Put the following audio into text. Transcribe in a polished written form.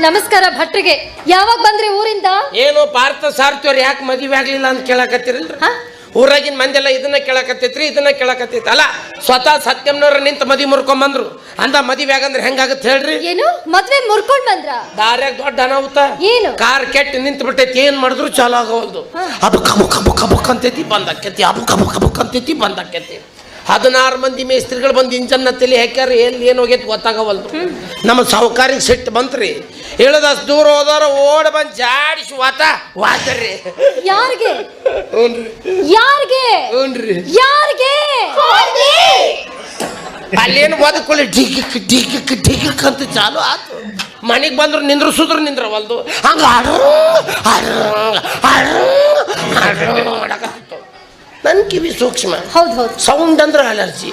ನಮಸ್ಕಾರ ಭಟ್ರಿಗೆ. ಯಾವಾಗ ಬಂದ್ರಿ ಊರಿಂದ? ಏನು ಪಾರ್ಥ ಸಾರ್ತವ್ರು ಯಾಕೆ ಮದುವೆ ಆಗ್ಲಿಲ್ಲ ಅಂತ ಕೇಳಕತ್ತಿರಲ್ರಿ? ಊರಾಗಿನ ಮಂದೆಲ್ಲ ಇದನ್ನ ಕೇಳಕತ್ತೈತ್ರಿ, ಇದನ್ನ ಕೇಳಕತ್ತೈತಿ. ಅಲ್ಲ, ಸ್ವತಃ ಸತ್ಯಮ್ನವ್ರ ನಿಂತ ಮದಿ ಮುರ್ಕೊಂಡ್ ಬಂದ್ರು. ಅಂದ ಮದುವೆ ಆಗಂದ್ರೆ ಹೆಂಗಾಗತ್ತೆ ಹೇಳ್ರಿ? ಏನು ಮದ್ವೆ ಮುರ್ಕೊಂಡ್ ಬಂದ್ರ? ದಾರ್ಯಾಗ ದೊಡ್ಡ ಅನಾಹುತ. ಏನು? ಕಾರ್ ಕೆಟ್ಟ ನಿಂತ ಬಿಟ್ಟೈತಿ, ಏನ್ ಮಾಡಿದ್ರು ಚಾಲು ಆಗವಲ್ದು. ಅಬುಕ್ ಅಬುಕ್ ಅಬುಕ್ ಅಬುಕ್ ಅಂತೈತಿ, ಬಂದಾಕೈತಿ. ಅಬುಕ್ ಅಬುಕ್ ಅಬುಕ್ ಅಂತೈತಿ, ಬಂದಾಕೈತಿ. 16 ಮಂದಿ ಮೇಸ್ತ್ರಿಗಳು ಬಂದು ಇಂಜನ್ನ ತಲೆ ಹಾಕ್ಯಾರ. ಏನು ಹೋಗೈತಿ ಗೊತ್ತಾಗವಲ್ದು. ನಮ್ಮ ಸಾಹುಕಾರಿಗೆ ಸಿಟ್ಟು ಬಂತ್ರಿ. ಹೇಳದಷ್ಟು ದೂರ ಹೋದವ್ರ ಓಡ್ ಬಂದ್ ಜಾಡಿಸಿ ವಾತರ್ರಿ. ಯಾರಿಗೆ? ಯಾರಿಗೆ? ಯಾರಿಗೆ? ಅಲ್ಲೇನು ಬದುಕೊಳ್ಳಿ ಡಿಗಿಕ್ ಡಿಗಿಕ್ ಡಿಗಿಕ್ ಅಂತ ಚಾಲು ಆತು. ಮನೆಗೆ ಬಂದ್ರು ನಿಂದ್ರಸುದ್ರು ನಿಂದ್ರವಲ್ದು. ಹಂಗ ಮಾಡಕತ್ತಿತ್ತು. ನನ್ನ ಕಿವಿ ಸೂಕ್ಷ್ಮ. ಹೌದು ಹೌದು. ಸೌಂಡ್ ಅಂದ್ರೆ ಅಲರ್ಜಿ.